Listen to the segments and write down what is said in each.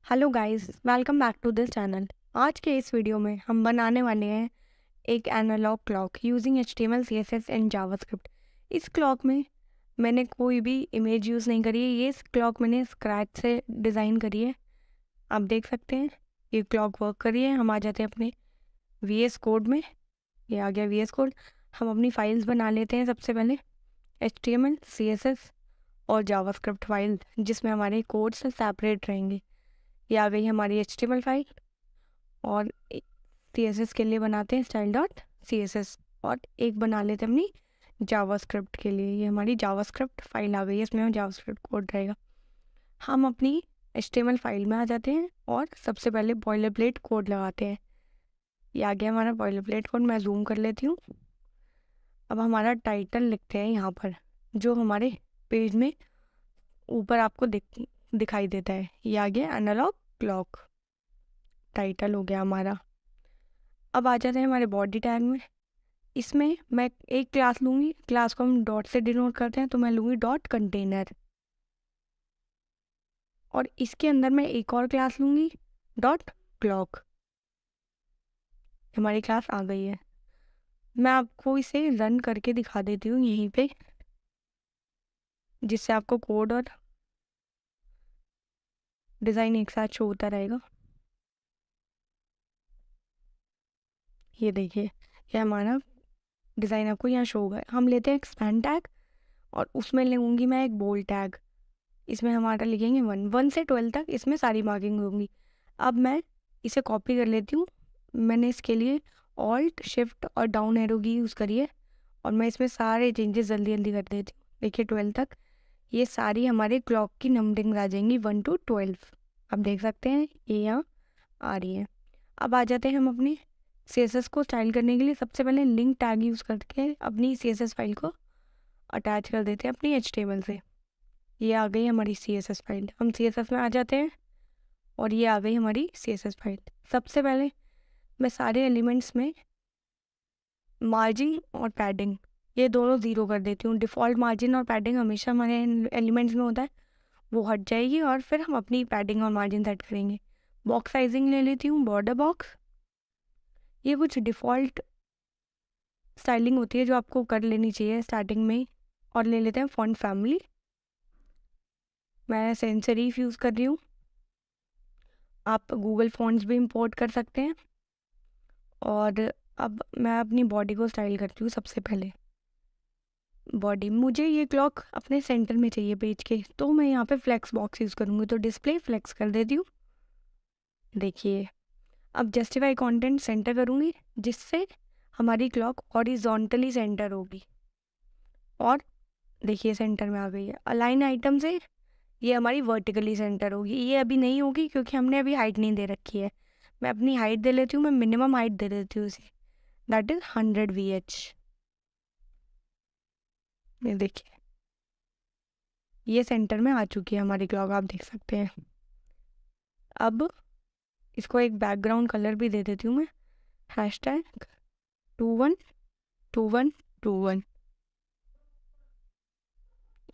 Hello guys, welcome back to this channel. आज के इस वीडियो में हम बनाने वाले हैं एक analogue clock using HTML CSS and JavaScript. इस क्लॉक में मैंने कोई भी इमेज यूज़ नहीं करी है। ये क्लॉक मैंने स्क्रैच से डिज़ाइन करी है। आप देख सकते हैं ये क्लॉक वर्क करी है। हम आ जाते हैं अपने VS कोड में। ये आ गया VS कोड। हम अपनी फाइल्स बना लेते हैं। सबसे पहले HTML CSS और जावास्क्रिप्ट फाइल जिसमें हमारे कोड से सेपरेट रहेंगे। ये आ गई हमारी HTML फाइल और CSS के लिए बनाते हैं style.css और एक बना लेते हैं अपनी जावास्क्रिप्ट के लिए। ये हमारी जावास्क्रिप्ट फाइल आ गई है, इसमें हम जावास्क्रिप्ट कोड रहेगा। हम अपनी HTML फाइल में आ जाते हैं और सबसे पहले बॉयलर प्लेट कोड लगाते हैं। ये आ गया हमारा बॉयलर प्लेट कोड। मैं जूम कर लेती हूँ। अब हमारा टाइटल लिखते हैं यहाँ पर, जो हमारे पेज में ऊपर आपको दिखाई देता है। ये आ गया एनालॉग क्लॉक, टाइटल हो गया हमारा। अब आ जाते हैं हमारे बॉडी टैग में। इसमें मैं एक क्लास लूँगी। क्लास को हम डॉट से डिनोट करते हैं, तो मैं लूँगी डॉट कंटेनर। और इसके अंदर मैं एक और क्लास लूँगी, डॉट क्लॉक। हमारी क्लास आ गई है। मैं आपको इसे रन करके दिखा देती हूँ यहीं पे, जिससे आपको कोड और डिज़ाइन एक साथ शो होता रहेगा। ये देखिए, ये हमारा डिज़ाइन आपको यहाँ शो होगा। हम लेते हैं एक्सपैंड टैग और उसमें लूँगी मैं एक बोल्ड टैग। इसमें हमारा लिखेंगे 1 से 12 तक, इसमें सारी मार्किंग होंगी। अब मैं इसे कॉपी कर लेती हूँ। मैंने इसके लिए ऑल्ट शिफ्ट और डाउन एरो की यूज़ करी है और मैं इसमें सारे चेंजेस जल्दी जल्दी कर देती हूँ। देखिए 12 तक ये सारी हमारे क्लॉक की नंबरिंग आ जाएंगी 1 to 12। अब देख सकते हैं ये यहाँ आ रही है। अब आ जाते हैं हम अपनी CSS को स्टाइल करने के लिए। सबसे पहले लिंक टैग यूज़ करके अपनी CSS फाइल को अटैच कर देते हैं अपनी HTML से। ये आ गई हमारी CSS फाइल। हम CSS में आ जाते हैं और ये आ गई हमारी CSS फाइल। सबसे पहले मैं सारे एलिमेंट्स में मार्जिन और पैडिंग ये दोनों ज़ीरो कर देती हूँ। डिफ़ॉल्ट मार्जिन और पैडिंग हमेशा हमारे एलिमेंट्स में होता है, वो हट जाएगी और फिर हम अपनी पैडिंग और मार्जिन सेट करेंगे। बॉक्स साइजिंग ले लेती हूँ, बॉर्डर बॉक्स। ये कुछ डिफ़ॉल्ट स्टाइलिंग होती है जो आपको कर लेनी चाहिए स्टार्टिंग में। और ले लेते हैं फॉन्ट फैमिली। मैं सेंस सेरिफ यूज़ कर रही हूँ। आप गूगल फॉन्ट्स भी इंपोर्ट कर सकते हैं। और अब मैं अपनी बॉडी को स्टाइल करती हूँ। सबसे पहले बॉडी, मुझे ये क्लॉक अपने सेंटर में चाहिए पेज के, तो मैं यहाँ पे फ्लेक्स बॉक्स यूज़ करूँगी। तो डिस्प्ले फ्लेक्स कर देती हूँ। देखिए, अब जस्टिफाई कंटेंट सेंटर करूँगी, जिससे हमारी क्लॉक हॉरिजॉन्टली सेंटर होगी। और देखिए सेंटर में आ गई है। अलाइन आइटम से ये हमारी वर्टिकली सेंटर होगी। ये अभी नहीं होगी क्योंकि हमने अभी हाइट नहीं दे रखी है। मैं अपनी हाइट दे लेती हूँ। मैं मिनिमम हाइट दे देती हूँ इसे, दैट इज़ 100 VH। ये देखिए, ये सेंटर में आ चुकी है हमारी क्लॉक, आप देख सकते हैं। अब इसको एक बैकग्राउंड कलर भी दे देती हूँ मैं, #212121।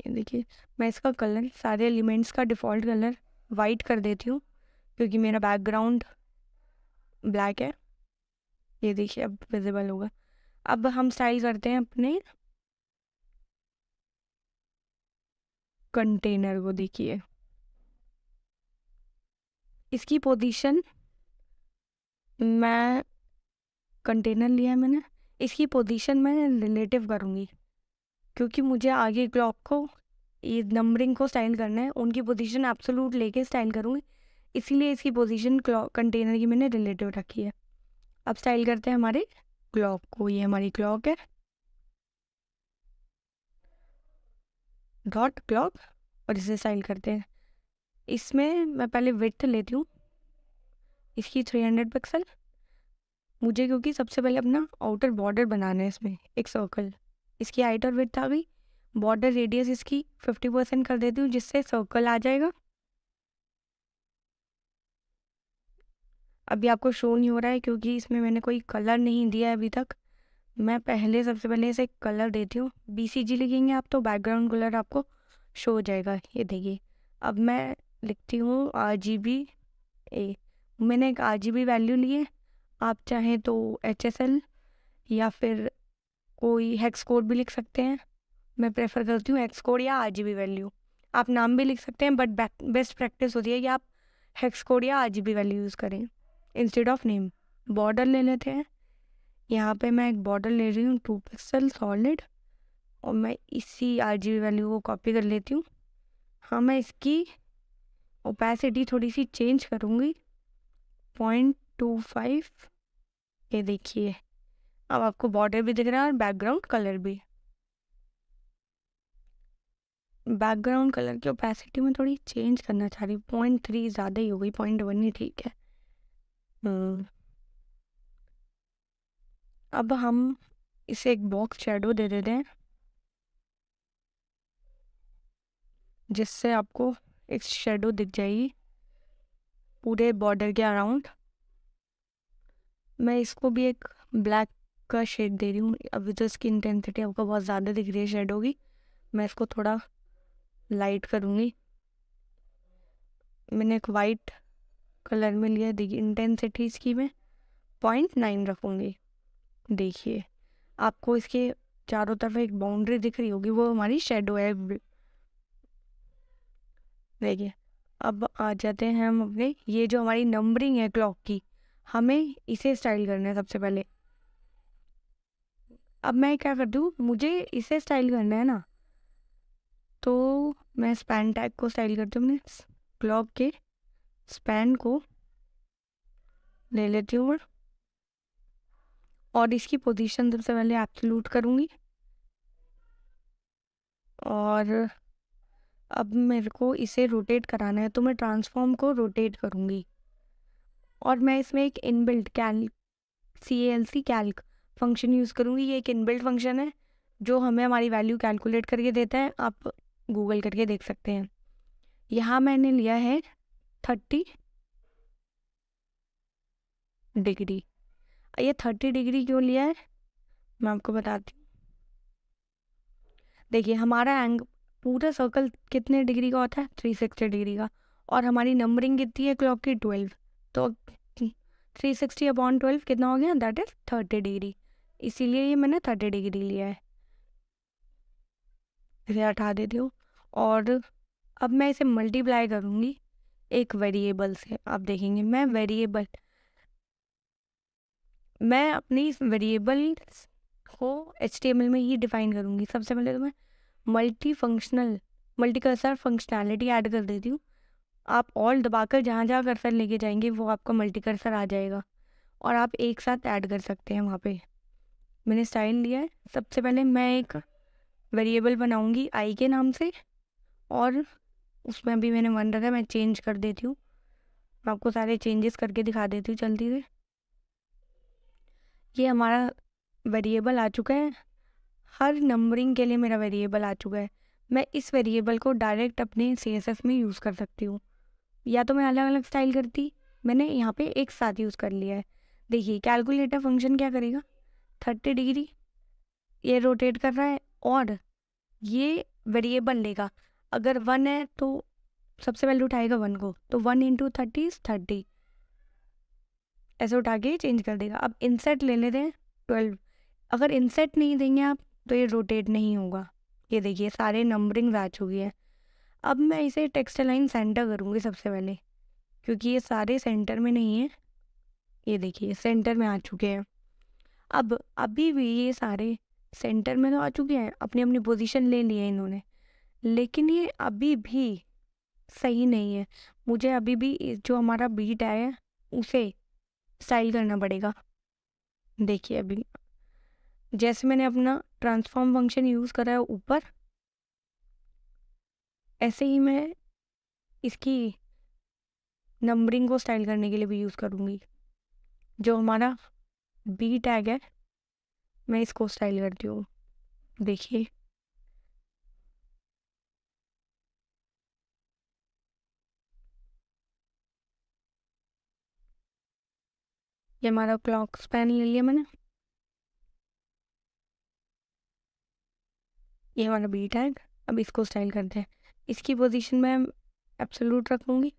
ये देखिए, मैं इसका कलर सारे एलिमेंट्स का डिफ़ॉल्ट कलर वाइट कर देती हूँ क्योंकि मेरा बैकग्राउंड ब्लैक है। ये देखिए अब विजिबल होगा। अब हम स्टाइल करते हैं अपने कंटेनर को। देखिए इसकी पोजीशन, मैं कंटेनर लिया है मैंने, इसकी पोजीशन मैं रिलेटिव करूँगी क्योंकि मुझे आगे क्लॉक को ये नंबरिंग को स्टाइल करना है। उनकी पोजीशन एब्सोल्यूट लेके स्टाइल करूँगी, इसीलिए इसकी पोजीशन क्लॉक कंटेनर की मैंने रिलेटिव रखी है। अब स्टाइल करते हैं हमारे क्लॉक को। ये हमारी क्लॉक है, डॉट क्लॉक, और इसे स्टाइल करते हैं। इसमें मैं पहले विड्थ लेती हूँ, इसकी 300 पिक्सल। मुझे क्योंकि सबसे पहले अपना आउटर बॉर्डर बनाना है इसमें एक सर्कल। इसकी हाइट और विड्थ आ गई। बॉर्डर रेडियस इसकी 50% कर देती हूँ, जिससे सर्कल आ जाएगा। अभी आपको शो नहीं हो रहा है क्योंकि इसमें मैंने कोई कलर नहीं दिया है अभी तक। मैं पहले सबसे पहले इसे कलर देती हूँ। BCG लिखेंगे आप तो बैकग्राउंड कलर आपको शो हो जाएगा। ये देखिए, अब मैं लिखती हूँ RGB ए। मैंने एक RGB वैल्यू ली है, आप चाहें तो HSL या फिर कोई हेक्स कोड भी लिख सकते हैं। मैं प्रेफर करती हूँ हेक्स कोड या RGB वैल्यू। आप नाम भी लिख सकते हैं, बट बेस्ट प्रैक्टिस होती है कि आप हेक्स कोड या RGB वैल्यू यूज़ करें इंस्टेड ऑफ नेम। बॉर्डर ले लेते हैं। यहाँ पे मैं एक बॉर्डर ले रही हूँ 2 पिक्सल सॉलिड, और मैं इसी RGB वैल्यू को कॉपी कर लेती हूँ। हाँ, मैं इसकी ओपेसिटी थोड़ी सी चेंज करूँगी, 0.25। ये देखिए, अब आपको बॉर्डर भी दिख रहा है और बैकग्राउंड कलर भी। बैकग्राउंड कलर की ओपेसिटी में थोड़ी चेंज करना चाह रही हूँ, 0.3 ज़्यादा ही हो गई, 0.1 ही ठीक है। अब हम इसे एक बॉक्स शेडो दे देते हैं, जिससे आपको एक शेडो दिख जाएगी पूरे बॉर्डर के अराउंड। मैं इसको भी एक ब्लैक का शेड दे रही हूँ। अभी तो इसकी इंटेंसिटी आपको बहुत ज़्यादा दिख रही है शेडो की, मैं इसको थोड़ा लाइट करूँगी। मैंने एक वाइट कलर में लिया, देखिए इंटेंसिटी इसकी मैं 0.9 रखूँगी। देखिए, आपको इसके चारों तरफ एक बाउंड्री दिख रही होगी, वो हमारी शेडो है। देखिए, अब आ जाते हैं हम अपने, ये जो हमारी नंबरिंग है क्लॉक की, हमें इसे स्टाइल करना है सबसे पहले। अब मैं क्या करती हूँ, मुझे इसे स्टाइल करना है ना, तो मैं स्पैन टैग को स्टाइल करती हूँ। अपने क्लॉक के स्पैन को ले लेती हूँ और इसकी पोजीशन सबसे पहले एब्सोल्यूट करूँगी। और अब मेरे को इसे रोटेट कराना है, तो मैं ट्रांसफॉर्म को रोटेट करूँगी। और मैं इसमें एक inbuilt CALC Calc function use करूँगी। ये एक इनबिल्ट फंक्शन है जो हमें हमारी वैल्यू कैलकुलेट करके देता है, आप गूगल करके देख सकते हैं। यहाँ मैंने लिया है 30 डिग्री। ये 30 डिग्री क्यों लिया है मैं आपको बताती हूँ। देखिए, हमारा पूरा सर्कल कितने डिग्री का होता है, 360 डिग्री का, और हमारी नंबरिंग कितनी है क्लॉक की, 12। तो 360/12 कितना हो गया, दैट इज 30 डिग्री। इसीलिए ये मैंने 30 डिग्री लिया है। इसे हटा देती हूँ और अब मैं इसे मल्टीप्लाई करूँगी एक वेरिएबल से। आप देखेंगे मैं अपनी इस वेरिएबल को HTML में ही डिफाइन करूँगी। सबसे पहले तो मैं मल्टी कर्सर फंक्शनैलिटी ऐड कर देती हूँ। आप ऑल दबाकर जहाँ जहाँ कर्सर लेके जाएंगे वो आपका मल्टी कर्सर आ जाएगा, और आप एक साथ ऐड कर सकते हैं वहाँ पे। मैंने स्टाइल लिया है। सबसे पहले मैं एक वेरिएबल बनाऊँगी आई के नाम से, और उसमें अभी मैंने 1 रखा है, मैं चेंज कर देती हूँ। मैं आपको सारे चेंजेस करके दिखा देती हूँ जल्दी से। ये हमारा वेरिएबल आ चुका है, हर नंबरिंग के लिए मेरा वेरिएबल आ चुका है। मैं इस वेरिएबल को डायरेक्ट अपने CSS में यूज़ कर सकती हूँ, या तो मैं अलग अलग स्टाइल करती। मैंने यहाँ पे एक साथ यूज़ कर लिया है। देखिए, कैलकुलेटर फंक्शन क्या करेगा, 30 डिग्री ये रोटेट कर रहा है, और ये वेरिएबल लेगा। अगर 1 है तो सबसे पहले उठाएगा 1 को, तो 1 × 30 = 30, ऐसे उठा के चेंज कर देगा। अब इंसेट ले लेते हैं 12। अगर इंसेट नहीं देंगे आप तो ये रोटेट नहीं होगा। ये देखिए, सारे नंबरिंग आ चुकी है। अब मैं इसे टेक्स्ट लाइन सेंटर करूँगी सबसे पहले, क्योंकि ये सारे सेंटर में नहीं है। ये देखिए, सेंटर में आ चुके हैं। अब अभी भी ये सारे सेंटर में तो आ चुके हैं, अपनी अपनी पोजीशन ले ली है इन्होंने, लेकिन ये अभी भी सही नहीं है। मुझे अभी भी जो हमारा बीट है उसे स्टाइल करना पड़ेगा। देखिए, अभी जैसे मैंने अपना ट्रांसफॉर्म फंक्शन यूज़ करा है ऊपर, ऐसे ही मैं इसकी नंबरिंग को स्टाइल करने के लिए भी यूज़ करूँगी। जो हमारा बी टैग है, मैं इसको स्टाइल करती हूँ। देखिए, ये हमारा क्लॉक स्पैन ले लिया मैंने। ये हमारा बी टैग। अब इसको स्टाइल करते हैं। इसकी पोजीशन मैं एब्सोल्यूट रखूँगी।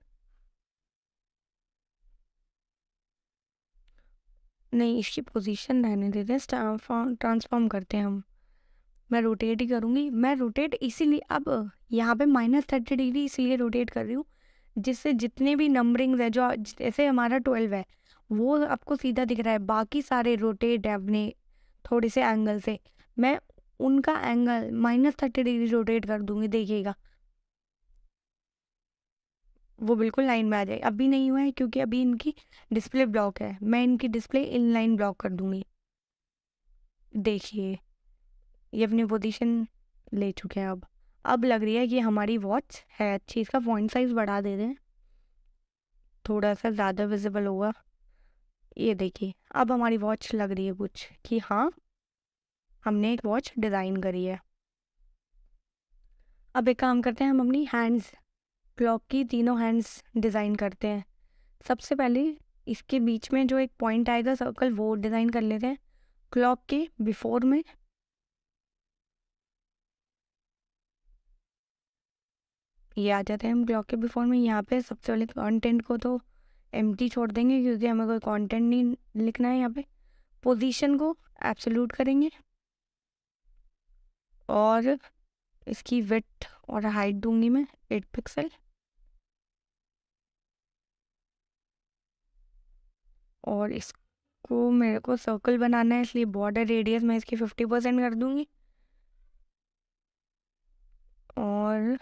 नहीं, इसकी पोजीशन रहने देते हैं, ट्रांसफॉर्म करते हैं हम। मैं रोटेट ही करूँगी। मैं रोटेट इसीलिए अब यहाँ पे -30 डिग्री इसलिए रोटेट कर रही हूँ, जिससे जितने भी नंबरिंग्स है जो जैसे हमारा 12 है वो आपको सीधा दिख रहा है, बाकी सारे रोटेट है अपने थोड़े से एंगल से। मैं उनका एंगल -30 डिग्री रोटेट कर दूंगी, देखिएगा वो बिल्कुल लाइन में आ जाए। अभी नहीं हुआ है क्योंकि अभी इनकी डिस्प्ले ब्लॉक है, मैं इनकी डिस्प्ले इनलाइन ब्लॉक कर दूंगी। देखिए ये अपनी पोजीशन ले चुके हैं। अब लग रही है कि हमारी वॉच है अच्छी। इसका फॉन्ट साइज बढ़ा दे दें, थोड़ा सा ज़्यादा विजिबल होगा। ये देखिए अब हमारी वॉच लग रही है कुछ कि हाँ हमने एक वॉच डिज़ाइन करी है। अब एक काम करते हैं, हम अपनी हैंड्स, क्लॉक की तीनों हैंड्स डिज़ाइन करते हैं। सबसे पहले इसके बीच में जो एक पॉइंट आएगा सर्कल, वो डिज़ाइन कर लेते हैं क्लॉक के बिफोर में। ये आ जाते हैं हम क्लॉक के बिफोर में। यहाँ पे सबसे पहले कंटेंट को तो एम्प्टी छोड़ देंगे क्योंकि हमें कोई कंटेंट नहीं लिखना है। यहाँ पे पोजीशन को एब्सोल्यूट करेंगे और इसकी विड्थ और हाइट दूंगी मैं 8 पिक्सल। और इसको मेरे को सर्कल बनाना है, इसलिए बॉर्डर रेडियस मैं इसकी 50% कर दूंगी। और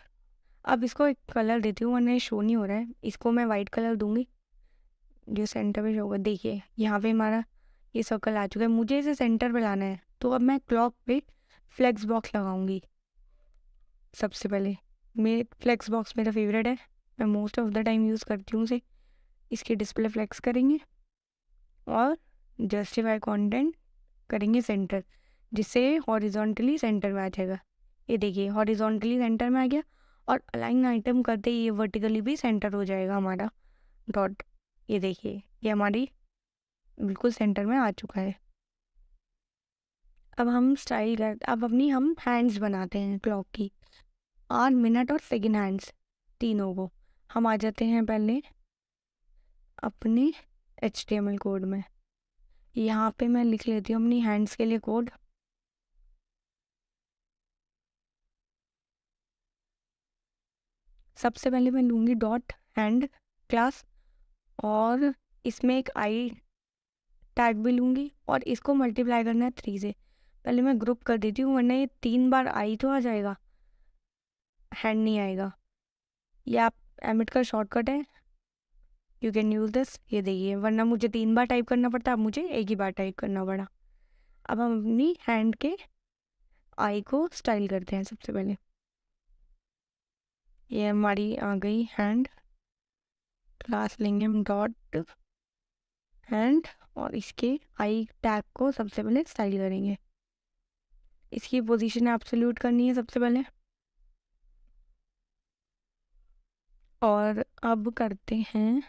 अब इसको एक कलर देती हूँ, वरना शो नहीं हो रहा है। इसको मैं वाइट कलर दूंगी जो सेंटर पे शो होगा। देखिए यहाँ पे हमारा ये सर्कल आ चुका है। मुझे इसे सेंटर पे लाना है, तो अब मैं क्लॉक पे फ्लेक्स बॉक्स लगाऊंगी। सबसे पहले मेरे फ्लेक्स बॉक्स मेरा फेवरेट है, मैं most of the time use करती हूँ उसे। इसकी डिस्प्ले फ्लेक्स करेंगे और जस्टिफाई कंटेंट करेंगे सेंटर, जिससे हॉरिजॉन्टली सेंटर में आ जाएगा। ये देखिए हॉरिजॉन्टली सेंटर में आ गया, और अलाइन आइटम करते ही ये वर्टिकली भी सेंटर हो जाएगा हमारा डॉट। ये देखिए ये हमारी बिल्कुल सेंटर में आ चुका है। अब अपनी हम हैंड्स बनाते हैं क्लॉक की, आवर, मिनट और सेकेंड हैंड्स तीनों को। हम आ जाते हैं पहले अपने HTML कोड में। यहाँ पे मैं लिख लेती हूँ अपनी हैंड्स के लिए कोड। सबसे पहले मैं लूँगी डॉट हैंड क्लास, और इसमें एक आई टैग भी लूँगी, और इसको मल्टीप्लाई करना है 3 से। पहले मैं ग्रुप कर देती हूँ, वरना ये 3 बार आई तो आ जाएगा, हैंड नहीं आएगा। ये आप एमिट का शॉर्टकट है, यू कैन यूज़ दिस। ये देखिए वरना मुझे 3 बार टाइप करना पड़ता, अब मुझे एक ही बार टाइप करना पड़ा। अब हम अपनी हैंड के आई को स्टाइल करते हैं। सबसे पहले ये हमारी आ गई हैंड क्लास, लेंगे हम डॉट हैंड, और इसके आई टैग को सबसे पहले स्टाइल करेंगे। इसकी पोजीशन एब्सोल्यूट करनी है सबसे पहले। और अब करते हैं,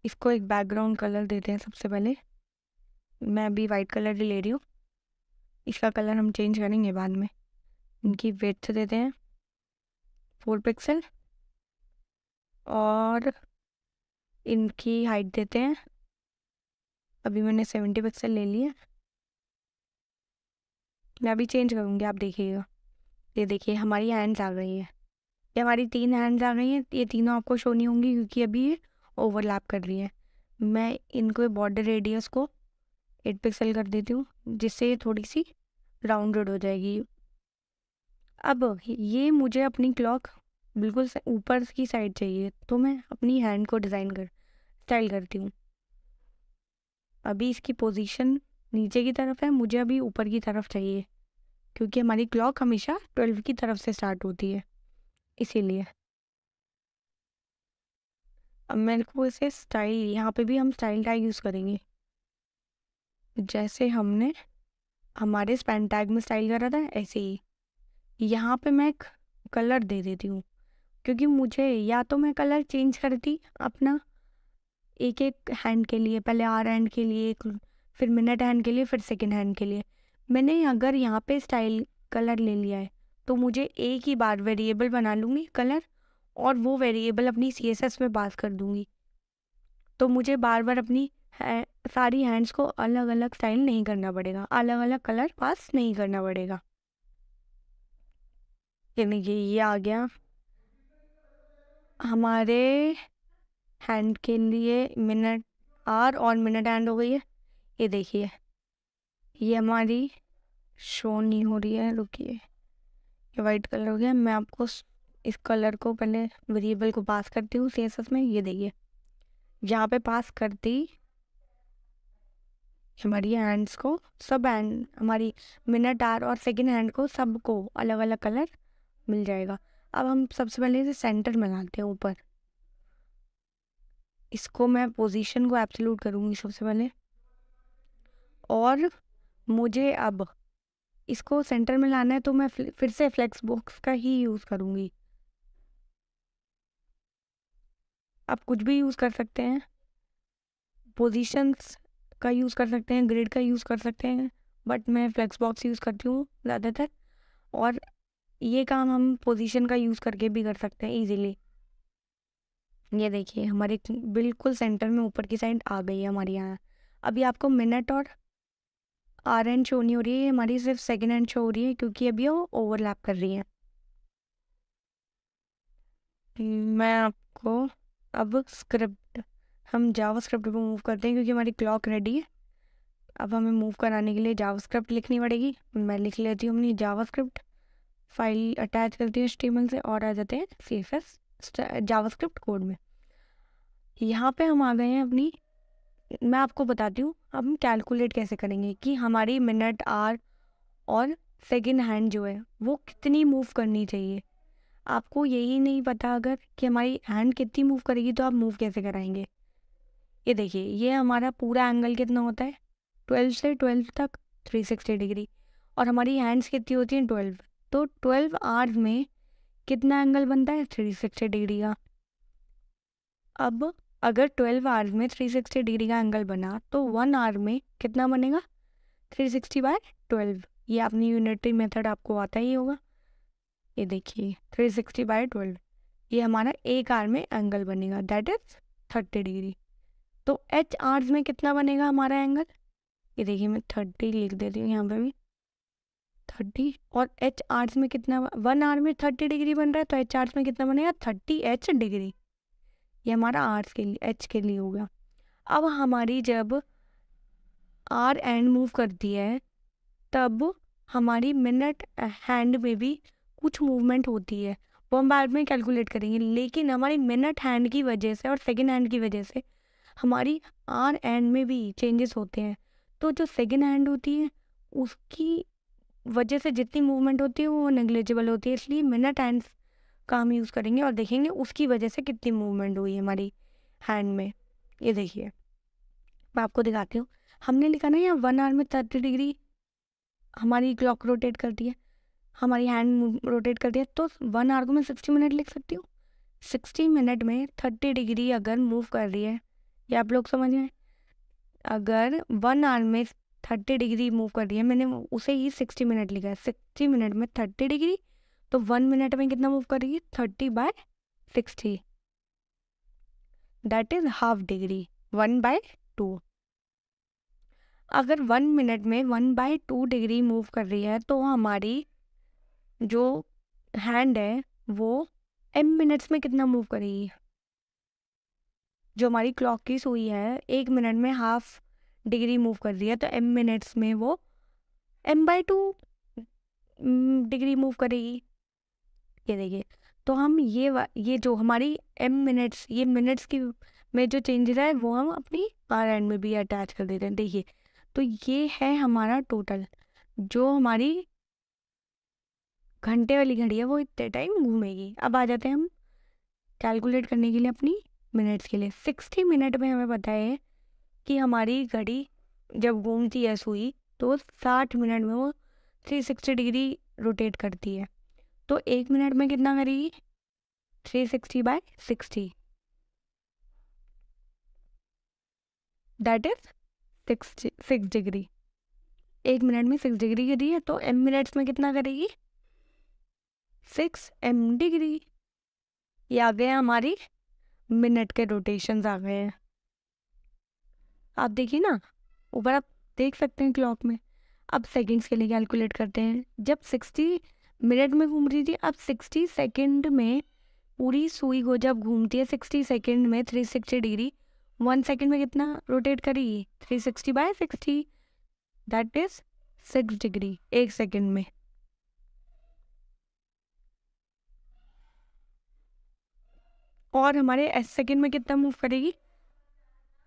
इसको एक बैकग्राउंड कलर देते हैं सबसे पहले। मैं अभी वाइट कलर ही ले रही हूँ, इसका कलर हम चेंज करेंगे बाद में। इनकी विड्थ देते हैं 4 पिक्सल, और इनकी हाइट देते हैं, अभी मैंने 70 पिक्सल ले लिया। मैं अभी चेंज करूँगी, आप देखिएगा। ये देखिए हमारी हैंड्स आ गई है, ये हमारी 3 हैंड्स आ गई हैं। ये तीनों आपको शो नहीं होंगी क्योंकि अभी ये ओवरलैप कर रही है। मैं इनको बॉर्डर रेडियस को 8 पिक्सल कर देती हूँ, जिससे ये थोड़ी सी राउंडेड हो जाएगी। अब ये मुझे अपनी क्लॉक बिल्कुल ऊपर की साइड चाहिए, तो मैं अपनी हैंड को स्टाइल करती हूँ। अभी इसकी पोजीशन नीचे की तरफ है, मुझे अभी ऊपर की तरफ चाहिए क्योंकि हमारी क्लॉक हमेशा 12 की तरफ से स्टार्ट होती है, इसीलिए। अब मेरे को इसे स्टाइल, यहाँ पे भी हम स्टाइल टैग यूज़ करेंगे, जैसे हमने हमारे स्पैन टैग में स्टाइल करा था ऐसे ही। यहाँ पे मैं एक कलर दे देती हूँ, क्योंकि मुझे या तो मैं कलर चेंज करती अपना एक एक हैंड के लिए, पहले आर हैंड के लिए एक, फिर मिनट हैंड के लिए, फिर सेकेंड हैंड के लिए। मैंने अगर यहाँ पे स्टाइल कलर ले लिया है, तो मुझे एक ही बार वेरिएबल बना लूँगी कलर, और वो वेरिएबल अपनी CSS में पास कर दूँगी। तो मुझे बार बार अपनी सारी हैंड्स को अलग अलग स्टाइल नहीं करना पड़ेगा, अलग अलग कलर पास नहीं करना पड़ेगा। यानी कि ये आ गया हमारे हैंड के लिए मिनट आर और मिनट हैंड हो गई है। ये देखिए ये हमारी शो नहीं हो रही है, रुकिए, ये वाइट कलर हो गया। मैं आपको इस कलर को पहले वेरिएबल को पास करती हूँ CSS में। ये देखिए यहाँ पे पास करती हमारी हैंड्स को, सब हैंड हमारी मिनट आर और सेकंड हैंड को सबको अलग अलग कलर मिल जाएगा। अब हम सबसे पहले इसे सेंटर में लाते हैं ऊपर। इसको मैं पोजीशन को एब्सोल्यूट करूँगी सबसे पहले, और मुझे अब इसको सेंटर में लाना है तो मैं फिर से फ्लेक्स बॉक्स का ही यूज़ करूँगी। आप कुछ भी यूज़ कर सकते हैं, पोजीशंस का यूज़ कर सकते हैं, ग्रिड का यूज़ कर सकते हैं, बट मैं फ्लेक्स बॉक्स यूज़ करती हूँ ज़्यादातर। और ये काम हम पोजीशन का यूज़ करके भी कर सकते हैं इजीली। ये देखिए हमारे बिल्कुल सेंटर में ऊपर की साइड आ गई है हमारी यहाँ। अभी आपको मिनट और आर एंड शो नहीं हो रही है, हमारी सिर्फ सेकेंड हैंड शो हो रही है क्योंकि अभी वो ओवरलैप कर रही है। मैं आपको अब स्क्रिप्ट, हम जावास्क्रिप्ट पे मूव करते हैं क्योंकि हमारी क्लॉक रेडी है। अब हमें मूव कराने के लिए जावास्क्रिप्ट लिखनी पड़ेगी। मैं लिख लेती हूँ अपनी जावास्क्रिप्ट, फाइल अटैच करती हूँ HTML से और आ जाते हैं CSS जावास्क्रिप्ट कोड में। यहाँ पे हम आ गए हैं अपनी, मैं आपको बताती हूँ अब हम कैलकुलेट कैसे करेंगे कि हमारी मिनट आर और सेकंड हैंड जो है वो कितनी मूव करनी चाहिए। आपको यही नहीं पता अगर कि हमारी हैंड कितनी मूव करेगी तो आप मूव कैसे कराएंगे। ये देखिए ये हमारा पूरा एंगल कितना होता है 12 से 12 तक 360 डिग्री, और हमारी हैंड्स कितनी होती हैं 12। तो 12 आवर्स में कितना एंगल बनता है 360 डिग्री का। अब अगर 12 आवर्स में 360 डिग्री का एंगल बना तो 1 आवर में कितना बनेगा 360/12। ये अपनी यूनिटरी मेथड आपको आता ही होगा। ये देखिए 360/12, ये हमारा एक आवर में एंगल बनेगा, दैट इज 30 डिग्री। तो H आवर्स में कितना बनेगा हमारा एंगल, ये देखिए मैं 30 लिख देती हूँ यहाँ पे भी 30, और H आवर्स में कितना, 1 आवर में 30 डिग्री बन रहा है तो H आवर्स में कितना बनेगा 30H डिग्री। ये हमारा आवर्स के लिए H के लिए होगा। अब हमारी जब आर एंड मूव करती है तब हमारी मिनट हैंड में भी कुछ मूवमेंट होती है, वो हम बाद में कैलकुलेट करेंगे। लेकिन हमारी मिनट हैंड की वजह से और सेकंड हैंड की वजह से हमारी आर एंड में भी चेंजेस होते हैं। तो जो सेकंड हैंड होती है उसकी वजह से जितनी मूवमेंट होती है वो नेग्लिजिबल होती है, इसलिए मिनट हैंड का हम यूज़ करेंगे और देखेंगे उसकी वजह से कितनी मूवमेंट हुई है हमारी हैंड में। ये देखिए मैं आपको दिखाती हूँ, हमने लिखा ना यहाँ 1 आवर में 30 डिग्री हमारी क्लॉक रोटेट करती है, हमारी हैंड रोटेट करती है, तो 1 आवर को मैं 60 मिनट लिख सकती हूँ। 60 मिनट में 30 डिग्री अगर मूव कर रही है, ये आप लोग समझ रहे हैं। अगर 1 आवर में 30 डिग्री मूव कर रही है, मैंने उसे ही 60 मिनट लिखा है, 60 मिनट में 30 डिग्री, तो 1 मिनट में कितना मूव करेगी 30/60, दैट इज हाफ डिग्री, 1/2। अगर 1 मिनट में 1/2 डिग्री मूव कर रही है तो हमारी जो हैंड है वो m मिनट्स में कितना मूव करेगी। जो हमारी क्लॉक की सुई है 1 मिनट में हाफ डिग्री मूव कर रही है, तो m मिनट्स में वो m/2 डिग्री मूव करेगी। ये देखिए, तो हम ये जो हमारी m मिनट्स, ये मिनट्स की में जो चेंजेस है वो हम अपनी आर एंड में भी अटैच कर देते हैं। देखिए तो ये है हमारा टोटल, जो हमारी घंटे वाली घड़ी है वो इतने टाइम घूमेगी। अब आ जाते हैं हम कैलकुलेट करने के लिए अपनी मिनट्स के लिए। 60 मिनट में हमें पता है कि हमारी घड़ी जब घूमती है सुई तो 60 मिनट में वो 360 डिग्री रोटेट करती है। तो 1 मिनट में कितना करेगी 360/60, दैट इज 6 डिग्री। 1 मिनट में 6 डिग्री गिरी है तो m मिनट्स में कितना करेगी 6m डिग्री। ये आ गए हमारी मिनट के रोटेशंस आ गए हैं। आप देखिए ना, ऊपर आप देख सकते हैं क्लॉक में। अब सेकंड्स के लिए कैलकुलेट करते हैं। जब 60 मिनट में घूम रही थी, अब 60 सेकंड में पूरी सुई को जब घूमती है 60 सेकंड में 360 डिग्री, 1 सेकंड में कितना रोटेट करेगी? 360/60, दैट इज 6 डिग्री 1 सेकंड में। और हमारे एस सेकंड में कितना मूव करेगी?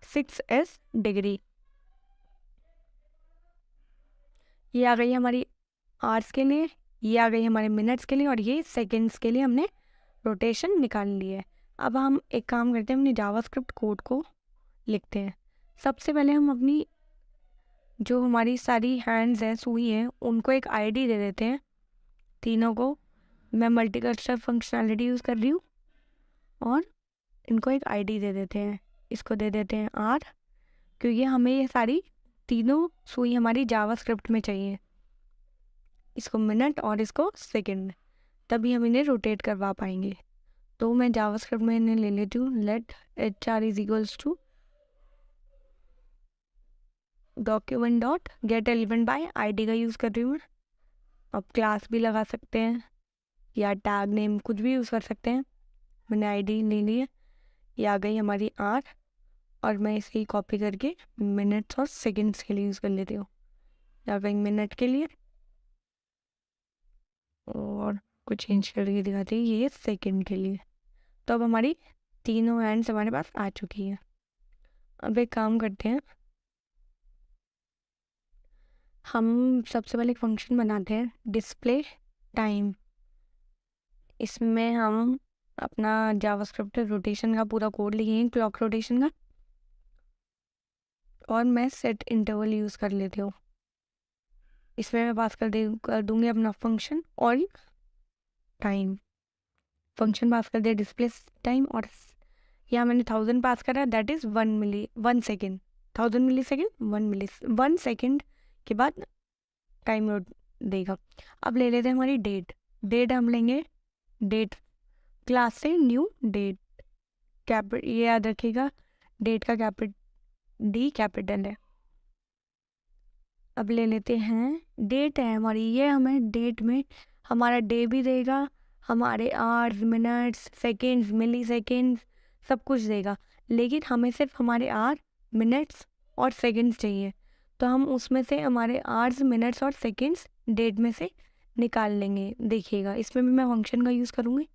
6s degree. ये आ गई हमारी आवर्स के लिए, ये आ गई हमारे मिनट्स के लिए, और ये सेकंड्स के लिए हमने रोटेशन निकाल ली है। अब हम एक काम करते हैं, अपनी जावास्क्रिप्ट कोड को लिखते हैं। सबसे पहले हम अपनी जो हमारी सारी हैंड्स हैं, सुई हैं, उनको एक आईडी दे देते हैं तीनों को। मैं मल्टीकर्सर फंक्शनैलिटी यूज़ कर रही हूँ और इनको एक आईडी दे देते हैं। इसको दे देते हैं आर, क्योंकि हमें ये सारी तीनों सुई हमारी जावास्क्रिप्ट में चाहिए। इसको मिनट और इसको सेकंड, तभी हम इन्हें रोटेट करवा पाएंगे। तो मैं जावास्क्रिप्ट में इन्हें ले लेती हूँ। Let HR is equals to document dot get element by ID का यूज़ कर रही हूँ मैं। अब क्लास भी लगा सकते हैं या टैग नेम कुछ भी यूज़ कर सकते हैं। मैंने ID ले ली है, ये आ गई हमारी R, और मैं इसे कॉपी करके मिनट्स और सेकंड्स के लिए यूज़ कर लेती हूँ। आ गई मिनट के लिए, और कुछ चेंज करके दिखाती है ये सेकंड के लिए। तो अब हमारी तीनों हैंड्स हमारे पास आ चुकी हैं। अब एक काम करते हैं, हम सबसे पहले एक फंक्शन बनाते हैं डिस्प्ले टाइम। इसमें हम अपना जावास्क्रिप्ट रोटेशन का पूरा कोड लिखेंगे, क्लॉक रोटेशन का, और मैं सेट इंटरवल यूज़ कर लेती हूँ। इसमें मैं पास कर दूंगी अपना फंक्शन और टाइम। फंक्शन पास कर दिया डिस्प्ले टाइम, और यहाँ मैंने 1000 पास करा, that is 1 second. 1000 millisecond 1 second के बाद टाइम देगा। अब ले लेते हैं हमारी डेट। डेट हम लेंगे डेट क्लास से न्यू डेट, ये याद रखिएगा, डेट का D कैपिटल है। अब ले लेते हैं डेट है हमारी, ये हमें डेट में हमारा डे भी देगा, हमारे आवर्स, मिनट्स, सेकेंड्स, मिली सेकेंड्स, सब कुछ देगा। लेकिन हमें सिर्फ हमारे आवर, मिनट्स और सेकेंड्स चाहिए, तो हम उसमें से हमारे आवर्स, मिनट्स और सेकेंड्स डेट में से निकाल लेंगे। देखिएगा, इसमें भी मैं फंक्शन का यूज़ करूँगी।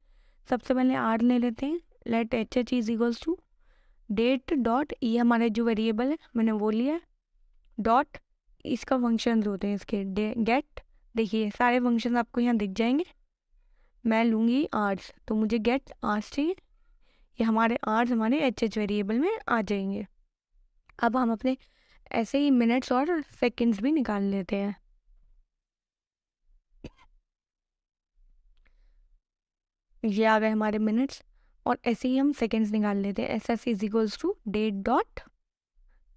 सबसे पहले आर ले लेते हैं। Let HH is equals to date dot, ये हमारे जो वेरिएबल है मैंने वो लिया, डॉट इसका फंक्शन होते हैं इसके गेट। देखिए सारे फंक्शन आपको यहाँ दिख जाएंगे। मैं लूँगी आर्स, तो मुझे गेट आर्स चाहिए, ये हमारे आर्स हमारे HH वेरिएबल में आ जाएंगे। अब हम अपने ऐसे ही मिनट्स और सेकंड्स भी निकाल लेते हैं। ये आ गए हमारे मिनट्स, और ऐसे ही हम सेकंड्स निकाल लेते हैं। SS is equals to date dot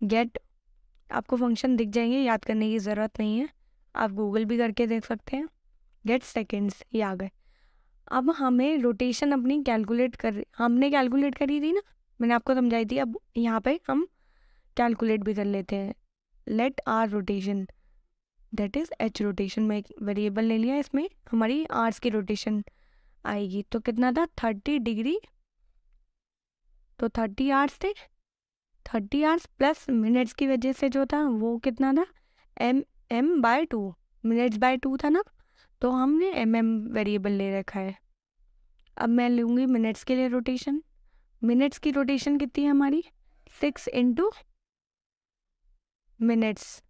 get, आपको फंक्शन दिख जाएंगे, याद करने की ज़रूरत नहीं है, आप गूगल भी करके देख सकते हैं। गेट सेकंड्स, ये आ गए। अब हमें रोटेशन अपनी हमने कैलकुलेट करी थी ना, मैंने आपको समझाई थी। अब यहाँ पे हम कैलकुलेट भी कर लेते हैं। Let R rotation, that is H rotation, में एक वेरिएबल ले लिया, इसमें हमारी आर्स की रोटेशन आएगी। तो कितना था? 30 डिग्री, तो 30 आवर्स थे। 30 आवर्स प्लस मिनट्स की वजह से जो था वो कितना था? M/2, मिनट्स बाय 2 था ना, तो हमने वेरिएबल ले रखा है। अब मैं लूँगी मिनट्स के लिए रोटेशन। मिनट्स की रोटेशन कितनी है हमारी? 6 इंटू मिनट्स,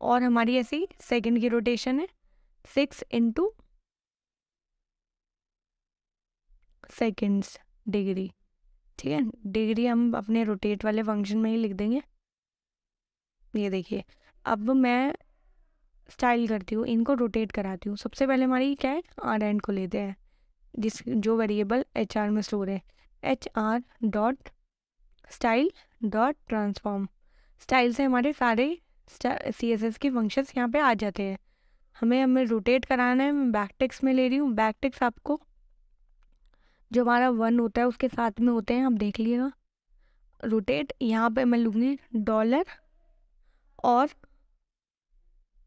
और हमारी ऐसी सेकंड की रोटेशन है 6 इंटू सेकेंड्स डिग्री। ठीक है, डिग्री हम अपने रोटेट वाले फंक्शन में ही लिख देंगे। ये देखिए, अब मैं स्टाइल करती हूँ, इनको रोटेट कराती हूँ। सबसे पहले हमारी क्या है? आर एंड को लेते हैं, जो वेरिएबल HR में स्टोर है। HR dot style dot transform, style से हमारे सारे CSS के फंक्शंस यहाँ पे आ जाते हैं। हमें रोटेट कराना है, मैं बैक टिक्स में ले रही हूँ। बैक टिक्स आपको जो हमारा 1 होता है उसके साथ में होते हैं, आप देख लीजिएगा। रोटेट, यहाँ पे मैं लूँगी डॉलर, और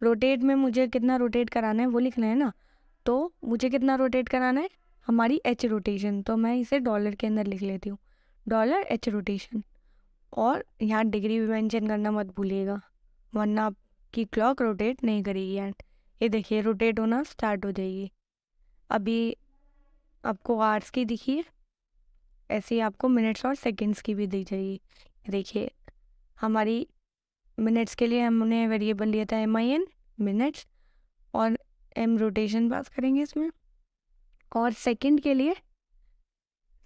रोटेट में मुझे कितना रोटेट कराना है वो लिखना है ना, तो मुझे कितना रोटेट कराना है, हमारी एच रोटेशन, तो मैं इसे डॉलर के अंदर लिख लेती हूँ, डॉलर एच रोटेशन। और यहाँ डिग्री भी मेंशन करना मत भूलिएगा, वरना आपकी क्लॉक रोटेट नहीं करेगी। एंड ये देखिए रोटेट होना स्टार्ट हो जाएगी। अभी आपको आवर्स की दिखी है, ऐसे ही आपको मिनट्स और सेकंड्स की भी दिख जाएगी। देखिए हमारी मिनट्स के लिए हमने वेरिएबल लिया था MIN मिनट्स, और M रोटेशन पास करेंगे इसमें, और सेकंड के लिए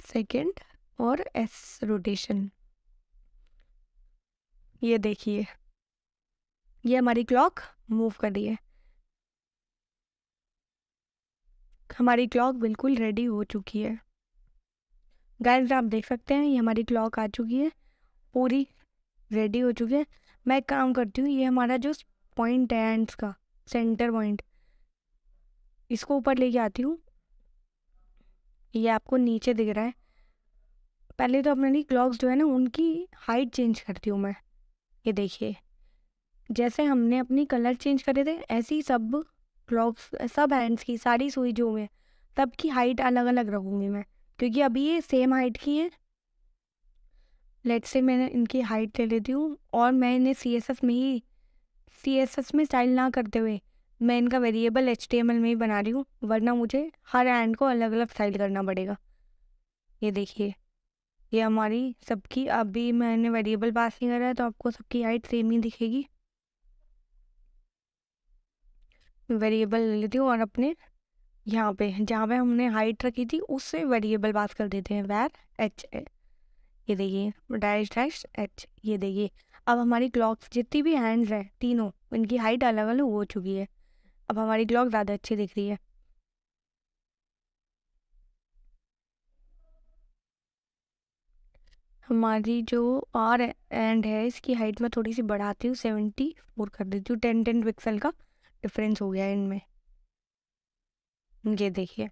सेकंड और S रोटेशन। ये देखिए ये हमारी क्लॉक मूव कर रही है। हमारी क्लॉक बिल्कुल रेडी हो चुकी है गाइस, आप देख सकते हैं ये हमारी क्लॉक आ चुकी है, पूरी रेडी हो चुकी है। मैं एक काम करती हूँ, ये हमारा जो पॉइंट है एंड्स का सेंटर पॉइंट, इसको ऊपर लेके आती हूँ। ये आपको नीचे दिख रहा है। पहले तो अपनी क्लॉक्स जो है ना उनकी हाइट चेंज करती हूँ मैं। ये देखिए जैसे हमने अपनी कलर चेंज करे थे, ऐसे ही सब क्लॉक्स, सब हैंड्स की सारी सुई जो है सब की हाइट अलग अलग रखूँगी मैं, क्योंकि अभी ये सेम हाइट की है। लेट्स से मैंने इनकी हाइट ले लेती हूँ, और मैं इन्हें CSS में स्टाइल ना करते हुए मैं इनका वेरिएबल HTML में ही बना रही हूँ, वरना मुझे हर हैंड को अलग अलग स्टाइल करना पड़ेगा। ये देखिए ये हमारी सबकी, अभी मैंने वेरिएबल पास नहीं करा है तो आपको सबकी हाइट सेम ही दिखेगी। वेरिएबल ले लेती हूँ और अपने यहाँ पे जहाँ पे हमने हाइट रखी थी उससे वेरिएबल पास कर देते हैं, वैर एच। ये देखिए डैश डैश एच। ये देखिए अब हमारी क्लॉक्स जितनी भी हैंड्स हैं तीनों, इनकी हाइट अलग अलग हो चुकी है। अब हमारी क्लॉक ज़्यादा अच्छी दिख रही है। हमारी जो आर एंड है इसकी हाइट में थोड़ी सी बढ़ाती हूँ, 74 कर देती हूँ, 10 पिक्सल का डिफरेंस हो गया है इनमें। ये देखिए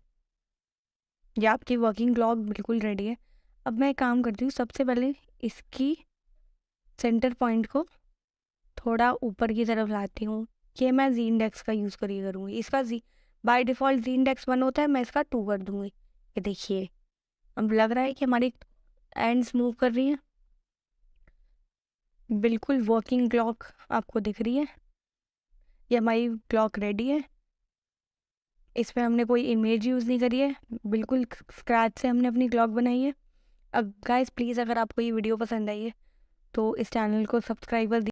ये आपकी वर्किंग क्लॉक बिल्कुल रेडी है। अब मैं एक काम करती हूँ, सबसे पहले इसकी सेंटर पॉइंट को थोड़ा ऊपर की तरफ लाती हूँ। ये मैं जी इंडेक्स का यूज़ करिए करूँगी, इसका जी बाय डिफ़ॉल्ट जी इंडेक्स 1 होता है, मैं इसका 2 कर दूँगी। ये देखिए अब लग रहा है कि हमारी एंड्स मूव कर रही हैं, बिल्कुल वर्किंग क्लॉक आपको दिख रही है। ये हमारी क्लॉक रेडी है, इसमें हमने कोई इमेज यूज़ नहीं करी है, बिल्कुल स्क्रैच से हमने अपनी क्लॉक बनाई है। अब गाइस प्लीज़ अगर आपको ये वीडियो पसंद आई है तो इस चैनल को सब्सक्राइब कर